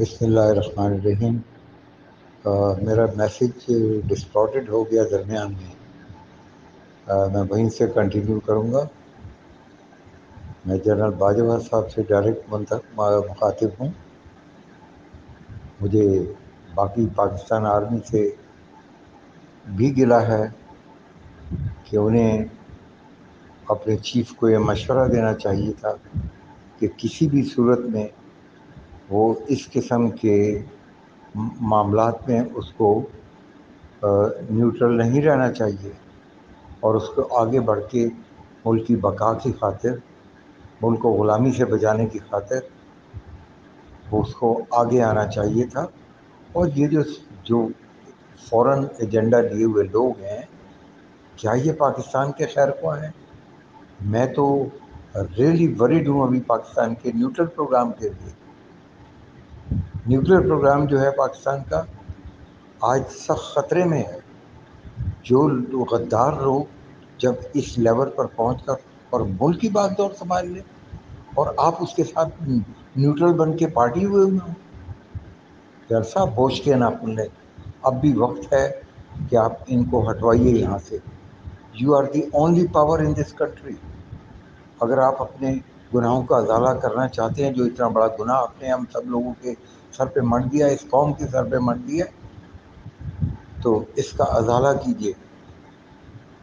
بسم اللہ الرحمن الرحیم۔ میرا میسیج ڈسٹارٹیڈ ہو گیا درمیان میں، میں وہیں سے کنٹینیو کروں گا۔ میں جنرل باجوہ صاحب سے ڈائریکٹ مخاطب ہوں۔ مجھے باقی پاکستان آرمی سے بھی گلہ ہے کہ انہیں اپنے چیف کو یہ مشورہ دینا چاہیے تھا کہ کسی بھی صورت میں وہ اس قسم کے معاملات میں اس کو نیوٹرل نہیں رہنا چاہیے، اور اس کو آگے بڑھ کے ملک کی بقا کی خاطر، ملک کو غلامی سے بچانے کی خاطر وہ اس کو آگے آنا چاہیے تھا۔ اور یہ جو فورن ایجنڈا لیے ہوئے لوگ ہیں، کیا یہ پاکستان کے خیر خواہ ہیں؟ میں تو ریئلی ورڈ ہوں ابھی پاکستان کے نیوٹرل پروگرام کے لیے۔ نیوکلیر پروگرام جو ہے پاکستان کا آج سخت خطرے میں ہے۔ جو غدار لوگ جب اس لیول پر پہنچ کر اور ملک کی بات دور سنبھال لیں، اور آپ اس کے ساتھ نیوٹرل بن کے پارٹی ہوئے ہوں، جلسہ بوجھ کے نہ لیں۔ اب بھی وقت ہے کہ آپ ان کو ہٹوائیے یہاں سے۔ You are the only power in this country. اگر آپ اپنے گناہوں کا ازالہ کرنا چاہتے ہیں، جو اتنا بڑا گناہ آپ نے ہم سب لوگوں کے سر پہ مٹ دیا، اس قوم کے سر پہ مٹ دیا، تو اس کا ازالہ کیجیے،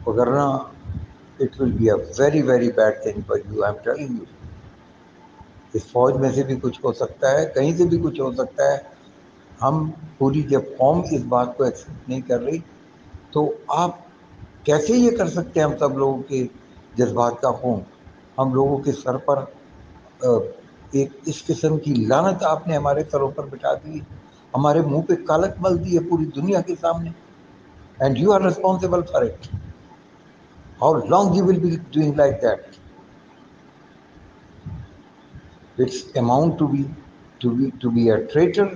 وگرنہ it will be a very very bad thing for you, I am telling you. اس فوج میں سے بھی کچھ ہو سکتا ہے، کہیں سے بھی کچھ ہو سکتا ہے۔ ہم پوری جب قوم اس بات کو ایکسیپٹ نہیں کر رہی، تو آپ کیسے یہ کر سکتے ہیں؟ ہم سب لوگوں کے جذبات کا خون ہم لوگوں کے سر پر ایک اس قسم کی لعنت آپ نے ہمارے سروں پر بٹھا دی، ہمارے منہ پہ کالک مل دی ہے پوری دنیا کے سامنے، and you are responsible for it. How long you will be doing like that? It's amount to be a traitor,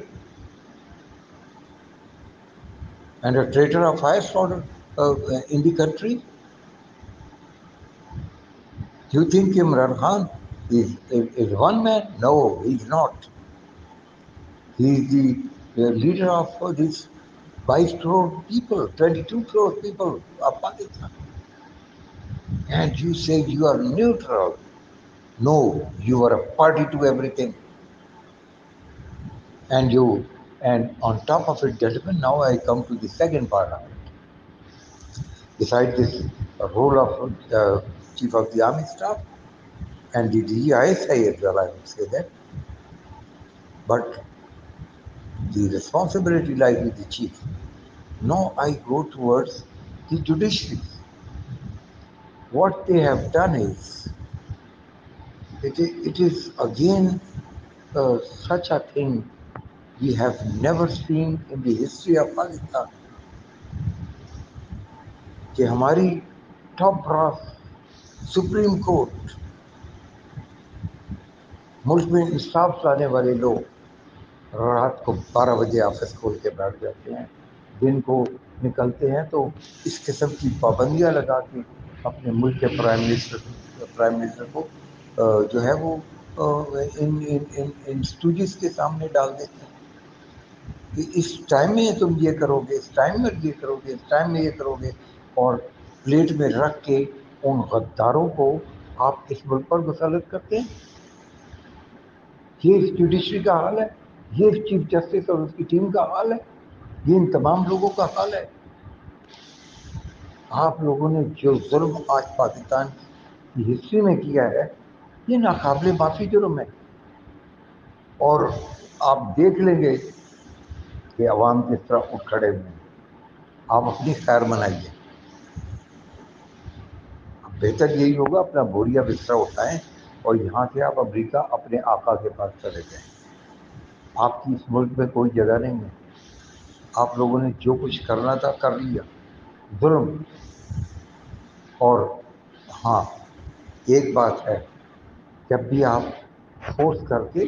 and a traitor of highest order in the country. You think Imran Khan is one man? No, he's not. He is the leader of these 22 crore people, 22 crore people of Pakistan. And you say you are neutral. No, you are a party to everything. And on top of it, gentlemen, now I come to the second part of it. Besides this role of Chief of the Army Staff and the DGISI as well, I would say that. But the responsibility lies with the chief. Now I go towards the judiciary. What they have done is, it is again such a thing we have never seen in the history of Pakistan. کہ ہماری top brass supreme court, ملک میں انصاف لانے والے لوگ رات کو 12 بجے آفس کھول کے بیٹھ جاتے ہیں، دن کو نکلتے ہیں تو اس قسم کی پابندیاں لگا کے اپنے ملک کے پرائم منسٹر کو جو ہے وہ ان اسٹوڈیوز کے سامنے ڈال دیتے ہیں کہ اس ٹائم میں تم یہ کرو گے، اس ٹائم میں یہ کرو گے، اس ٹائم میں یہ کرو گے، اور پلیٹ میں رکھ کے ان غداروں کو آپ اس ملک پر مسلط کرتے ہیں۔ یہ اس جوڈیشری کا حال ہے، یہ اس چیف جسٹس اور اس کی ٹیم کا حال ہے، یہ ان تمام لوگوں کا حال ہے۔ آپ لوگوں نے جو ظلم آج پاکستان کی ہسٹری میں کیا ہے، یہ ناقابل معافی جرم ہے، اور آپ دیکھ لیں گے کہ عوام کس طرح اٹھ کھڑے ہوئے ہیں۔ آپ اپنی خیر منائیے۔ بہتر یہی ہوگا اپنا بوریا بستر اٹھائیں اور یہاں سے آپ امریکہ اپنے آقا کے پاس چلے جائیں۔ آپ کی اس ملک میں کوئی جگہ نہیں ہے۔ آپ لوگوں نے جو کچھ کرنا تھا کر لیا، ظلم۔ اور ہاں، ایک بات ہے، جب بھی آپ فورس کر کے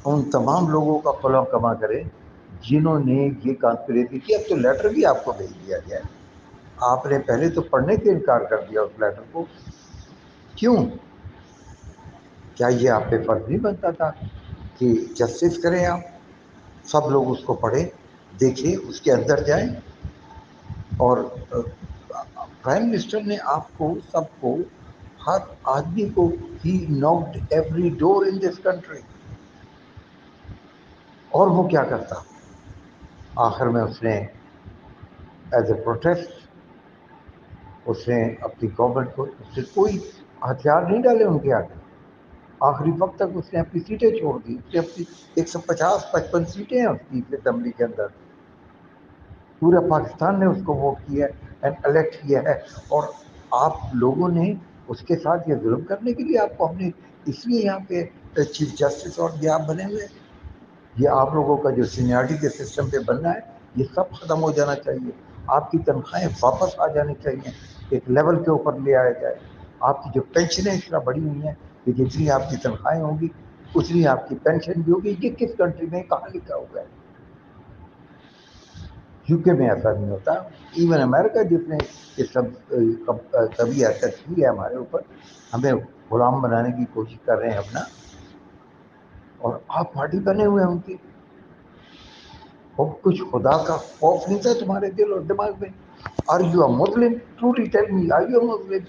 ان تمام لوگوں کا قلم کما کریں جنہوں نے یہ کانسپریسی کی، اب تو لیٹر بھی آپ کو بھیج دیا گیا ہے، آپ نے پہلے تو پڑھنے سے انکار کر دیا اس لیٹر کو۔ کیوں؟ کیا یہ آپ پہ فرض نہیں بنتا تھا کہ جسٹس کریں آپ؟ سب لوگ اس کو پڑھیں، دیکھیں، اس کے اندر جائیں. اور پرائم منسٹر نے آپ کو سب کو، ہر آدمی کو، ہی نوکڈ every door in this country. اور وہ کیا کرتا؟ آخر میں اس نے ایز اے پروٹیسٹ اس نے اپنی گورنمنٹ کو، اس سے کوئی ہتھیار نہیں ڈالے ان کے آگے. آخری وقت تک اس نے اپنی سیٹیں چھوڑ دی. اس نے اپنی 150-55 سیٹیں ہیں اس کی اسمبلی کے اندر. پورا پاکستان نے اس کو ووٹ کیا اینڈ الیکٹ کیا ہے. اور آپ لوگوں نے اس کے ساتھ یہ ظلم کرنے کے لیے آپ کو ہم نے اس لیے یہاں پہ چیف جسٹس اور یہ آپ بنے ہوئے. یہ آپ لوگوں کا جو سینیارٹی کے سسٹم پہ بننا ہے یہ سب ختم ہو جانا چاہیے. آپ کی تنخواہیں واپس آ جانی چاہیے، ایک لیول کے اوپر لے آیا جائے. آپ کی جو پینشنیں اس طرح بڑی ہوئی ہیں کہ جتنی آپ کی تنخواہیں ہوں گی اتنی آپ کی پینشن بھی ہوگی. یہ کس کنٹری میں کہاں لکھا ہوا ہے؟ یو کے میں ایسا نہیں ہوتا. ایون امریکہ جس نے یہ سب کبھی ایسا کی ہے ہمارے اوپر، ہمیں غلام بنانے کی کوشش کر رہے ہیں اپنا، اور آپ پارٹی بنے ہوئے ہیں ان کی. اور کچھ خدا کا خوف نہیں تھا تمہارے دل اور دماغ میں؟ Are you a Muslim? Truly tell me, are you a Muslim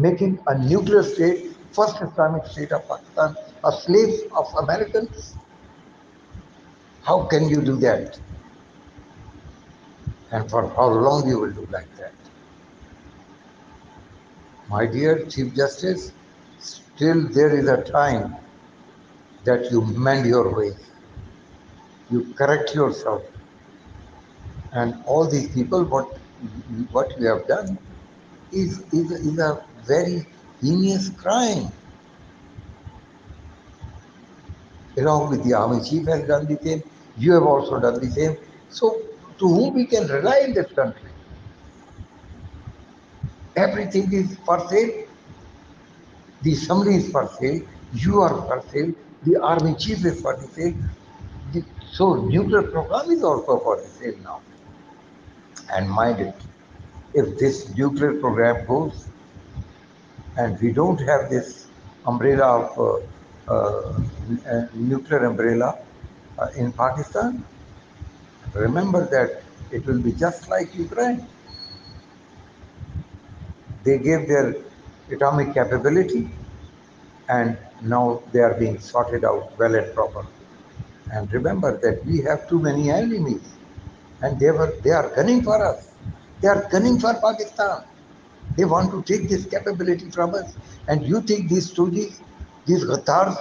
making a nuclear state, first Islamic state of Pakistan, a slave of Americans? How can you do that? And for how long you will do like that? My dear Chief Justice, still there is a time that you mend your ways, you correct yourself, and all these people, what you have done is a very heinous crime. Along with the army chief has done the same, you have also done the same. So to whom we can rely in this country? Everything is for sale. The assembly is for sale, you are for sale, the army chief is for the sale. So nuclear program is also for the sale now. And mind it, if this nuclear program goes and we don't have this umbrella of nuclear umbrella in Pakistan, remember that it will be just like Ukraine. They gave their atomic capability and now they are being sorted out well and proper. And remember that we have too many enemies and they are gunning for us. They are gunning for Pakistan. They want to take this capability from us. And you think these stooges, these Ghaddars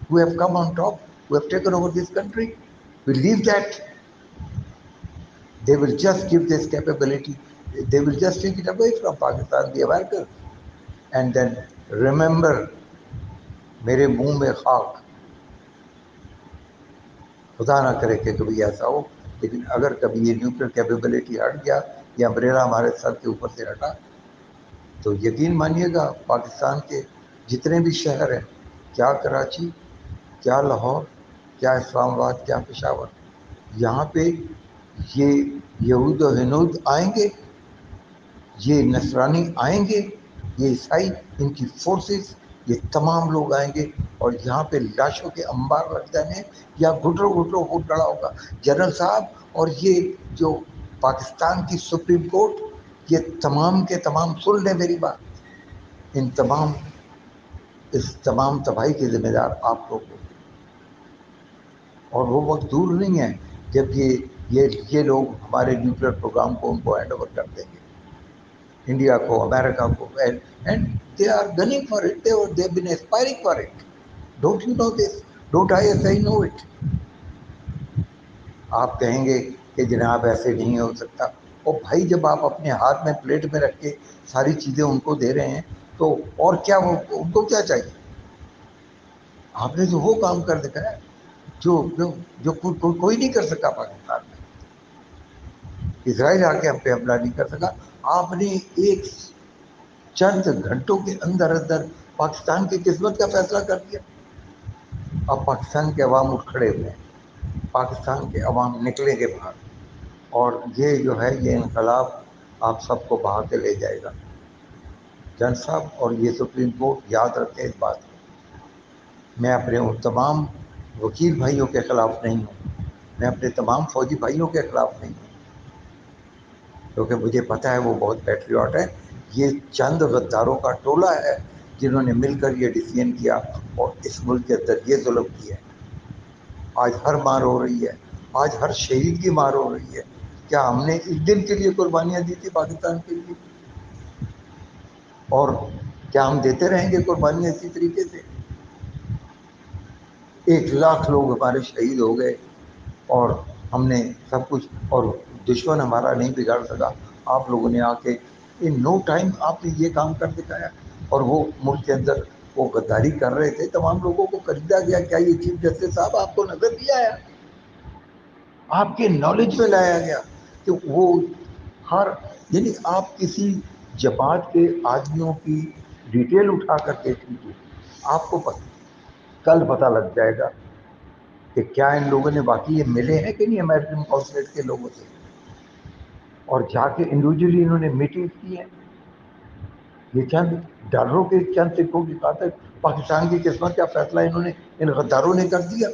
who have come on top, who have taken over this country, will leave that? They will just give this capability, they will just take it away from Pakistan, the Americans. And then remember, میرے منہ میں خاک، خدا نہ کرے کہ کبھی ایسا ہو، لیکن اگر کبھی یہ نیوکلیر کیپیبلٹی ہٹ گیا، یہ امبریلا ہمارے سر کے اوپر سے ہٹا، تو یقین مانیے گا پاکستان کے جتنے بھی شہر ہیں، کیا کراچی، کیا لاہور، کیا اسلام آباد، کیا پشاور، یہاں پہ یہ یہود و ہنود آئیں گے، یہ نصرانی آئیں گے، یہ عیسائی، ان کی فورسز، یہ تمام لوگ آئیں گے اور یہاں پہ لاشوں کے انبار رکھ جانے، یا گھٹروں گھٹروں خون ڈڑا ہوگا. جنرل صاحب، اور یہ جو پاکستان کی سپریم کورٹ، یہ تمام کے تمام، سن لیں میری بات، اس تمام تباہی کے ذمہ دار آپ لوگ ہو. اور وہ وقت دور نہیں ہے جب یہ لوگ ہمارے نیوکلیئر پروگرام کو ان کو ہینڈ اوور کر دیں گے، انڈیا کو، امریکہ کو. And they are gunning for it, they have been aspiring for it. Don't you know this? Don't I know it? آپ کہیں گے کہ جناب ایسے نہیں ہو سکتا. اور بھائی جب آپ اپنے ہاتھ میں پلیٹ میں رکھ کے ساری چیزیں ان کو دے رہے ہیں تو اور کیا، وہ ان کو کیا چاہیے؟ آپ نے تو وہ کام کر دکھایا جو کوئی نہیں کر سکا پاکستان میں. اسرائیل آ کے ہم پہ حملہ نہیں کر سکا. آپ نے ایک چند گھنٹوں کے اندر اندر پاکستان کی قسمت کا فیصلہ کر دیا. اب پاکستان کے عوام اٹھ کھڑے ہوئے ہیں، پاکستان کے عوام نکلیں گے باہر، اور یہ جو ہے یہ انقلاب آپ سب کو بہا کے لے جائے گا. جج صاحب اور یہ سپریم کورٹ یاد رکھیں اس بات کو. میں اپنے ان تمام وکیل بھائیوں کے خلاف نہیں ہوں میں اپنے تمام فوجی بھائیوں کے خلاف نہیں ہوں، کیونکہ مجھے پتہ ہے وہ بہت پیٹریوٹ ہے. یہ چند غداروں کا ٹولہ ہے جنہوں نے مل کر یہ ڈیسیژن کیا اور اس ملک کے اندر یہ ظلم کیا. آج ہر مار ہو رہی ہے، آج ہر شہید کی مار ہو رہی ہے. کیا ہم نے اس دن کے لیے قربانیاں دی تھی پاکستان کے لیے؟ اور کیا ہم دیتے رہیں گے قربانیاں اسی طریقے سے؟ 1,00,000 لوگ ہمارے شہید ہو گئے اور ہم نے سب کچھ، اور دشمن ہمارا نہیں بگاڑ سکا. آپ لوگوں نے آ کے ان نو ٹائم آپ نے یہ کام کر دکھایا. اور وہ ملک کے اندر وہ غداری کر رہے تھے، تمام لوگوں کو خریدا گیا. کیا یہ چیف جسٹس صاحب آپ کو نظر نہیں آیا؟ آپ کے نالج میں لایا گیا کہ وہ ہر، یعنی آپ کسی جماعت کے آدمیوں کی ڈیٹیل اٹھا کر دیکھ لیجیے، آپ کو کل پتہ لگ جائے گا کہ کیا ان لوگوں نے واقعی یہ ملے ہیں کہ نہیں امریکن کانسولیٹ کے لوگوں سے، اور جا کے انڈیویجولی انہوں نے میٹنگ کی ہے. یہ چند ڈالروں کے چند سکوں کی خاطر پاکستان کی قسمت کا فیصلہ انہوں نے، ان غداروں نے کر دیا،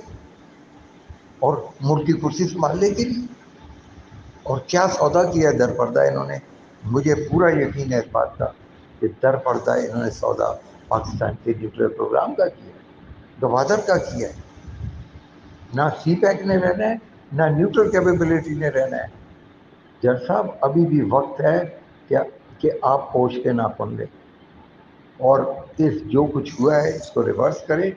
اور ملک کی کرسی سنبھالنے کے لیے. اور کیا سودا کیا در پردہ انہوں نے. مجھے پورا یقین ہے اس بات کا کہ در پردہ انہوں نے سودا پاکستان کے نیوکلیر پروگرام کا کیا ہے، گوادر کا کیا ہے. نہ سی پیک نے رہنا ہے، نہ نیوٹرل کیپیبلٹی نے رہنا ہے. جج صاحب ابھی بھی وقت ہے کہ آپ ہوش کے ناخن لیں اور اس جو کچھ ہوا ہے اس کو ریورس کریں،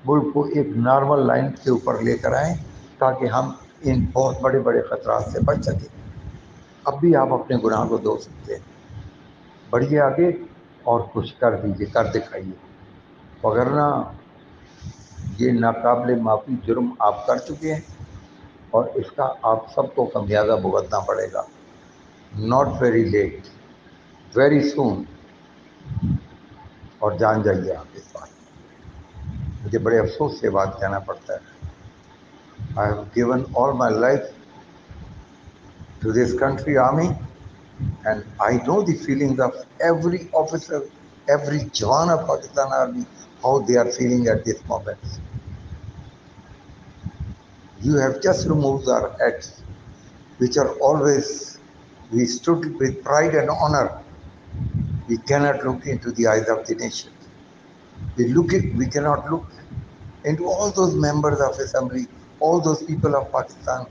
ملک کو ایک نارمل لائن کے اوپر لے کر آئیں تاکہ ہم ان بہت بڑے بڑے خطرات سے بچ سکیں. اب بھی آپ اپنے گناہ کو دھو سکتے ہیں. بڑھیے آگے اور کچھ کر دیجیے، کر دکھائیے، وگرنہ یہ ناقابل معافی جرم آپ کر چکے ہیں اور اس کا آپ سب کو خمیازہ بھگتنا پڑے گا. Not very late, very soon. اور جان جائیے آپ اس بات میں. مجھے بڑے افسوس سے بات کہنا پڑتا ہے. I have given all my life to this country army, and I know the feeling of every officer, every jawan of Pakistan army, how they are feeling at this moment. You have just removed our heads, which are always, we stood with pride and honor. We cannot look into the eyes of the nation. We cannot look into all those members of assembly, all those people of Pakistan,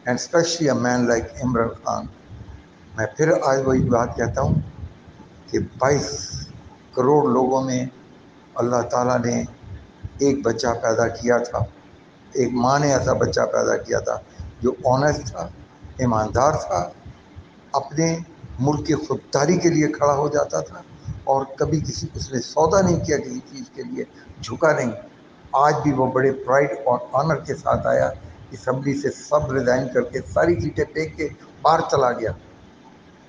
and especially a man like Imran Khan. میں پھر آج وہی بات کہتا ہوں کہ 22 کروڑ لوگوں میں اللہ تعالیٰ نے ایک بچہ پیدا کیا تھا، ایک ماں نے ایسا بچہ پیدا کیا تھا جو آنیسٹ تھا، ایماندار تھا، اپنے ملک کی خودداری کے لیے کھڑا ہو جاتا تھا، اور کبھی اس نے سودا نہیں کیا کسی چیز کے لیے، جھکا نہیں. آج بھی وہ بڑے پرائڈ اور آنر کے ساتھ آیا، اسمبلی سے سب ریزائن کر کے ساری سیٹیں پھینک کے باہر چلا گیا.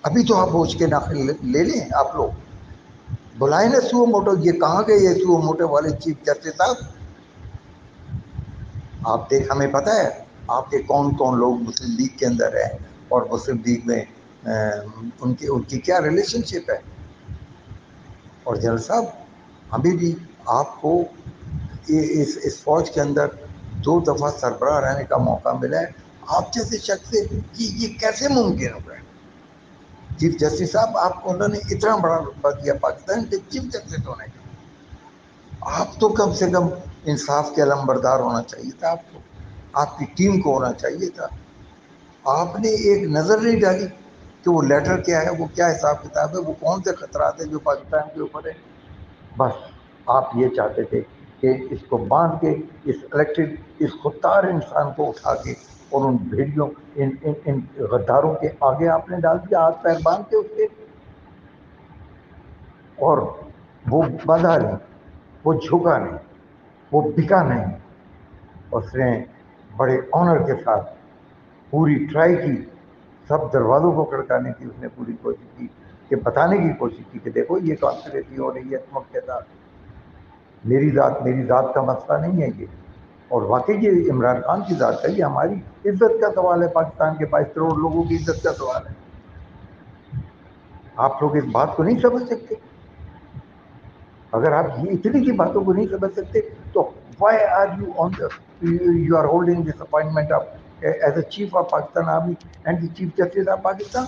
ابھی تو آپ ہوش کے ناخن لے لیں. آپ لوگ بلائیں نا سو موٹو. یہ کہاں گئے یہ سو موٹو والے چیف جسٹس صاحب؟ آپ دیکھ، ہمیں پتہ ہے آپ کے کون کون لوگ مسلم لیگ کے اندر ہیں اور مسلم لیگ میں ان کی کیا ریلیشن شپ ہے. اور جنرل صاحب ابھی بھی آپ کو اس فوج کے اندر 2 دفعہ سربراہ رہنے کا موقع ملا ہے. آپ جیسے شخص سے یہ کیسے ممکن ہو گیا؟ چیف جسٹس صاحب آپ کو انہوں نے اتنا بڑا رتبہ دیا پاکستان کے چیف جسٹس ہونے کا. آپ تو کم سے کم انصاف کے علمبردار ہونا چاہیے تھا. آپ کو، آپ کی ٹیم کو ہونا چاہیے تھا. آپ نے ایک نظر نہیں ڈالی کہ وہ لیٹر کیا ہے، وہ کیا حساب کتاب ہے، وہ کون سے خطرات ہیں جو پاکستان کے اوپر ہے. بس آپ یہ چاہتے تھے کہ اس کو باندھ کے، اس الیکٹڈ، اس خوددار انسان کو اٹھا کے اور ان بھیڑیوں، ان غداروں کے آگے آپ نے ڈال دیا، ہاتھ پیر باندھ کے اس کے. اور وہ بندھا نہیں، وہ جھکا نہیں، وہ بکا نہیں. اس نے بڑے آنر کے ساتھ پوری ٹرائی کی، سب دروازوں کو کھڑکانے کی اس نے پوری کوشش کی، کہ بتانے کی کوشش کی کہ دیکھو یہ کانسپریسی ہو رہی ہے اس ملک کے ساتھ. میری ذات کا مسئلہ نہیں ہے یہ. اور واقعی یہ عمران خان کی ذات ہے، یہ ہماری عزت کا سوال ہے، پاکستان کے 22 کروڑ لوگوں کی عزت کا سوال ہے. آپ لوگ اس بات کو نہیں سمجھ سکتے؟ اگر آپ یہ اتنی سی باتوں کو نہیں سمجھ سکتے تو why are you on the, you are holding this appointment of as a chief of Pakistan Army and the Chief Justice of Pakistan?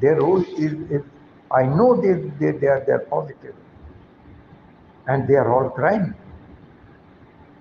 their role is I know they are positive and they are all crying.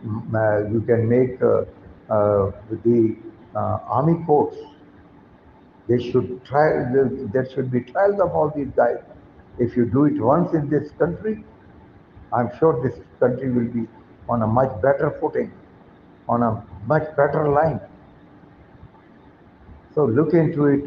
You can make the army courts, they should try, there should be trials of all these guys. If you do it once in this country, I'm sure this country will be on a much better footing, on a much better line. So look into it।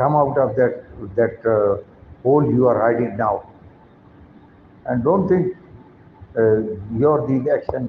come out of that hole you are hiding now, and don't think your these action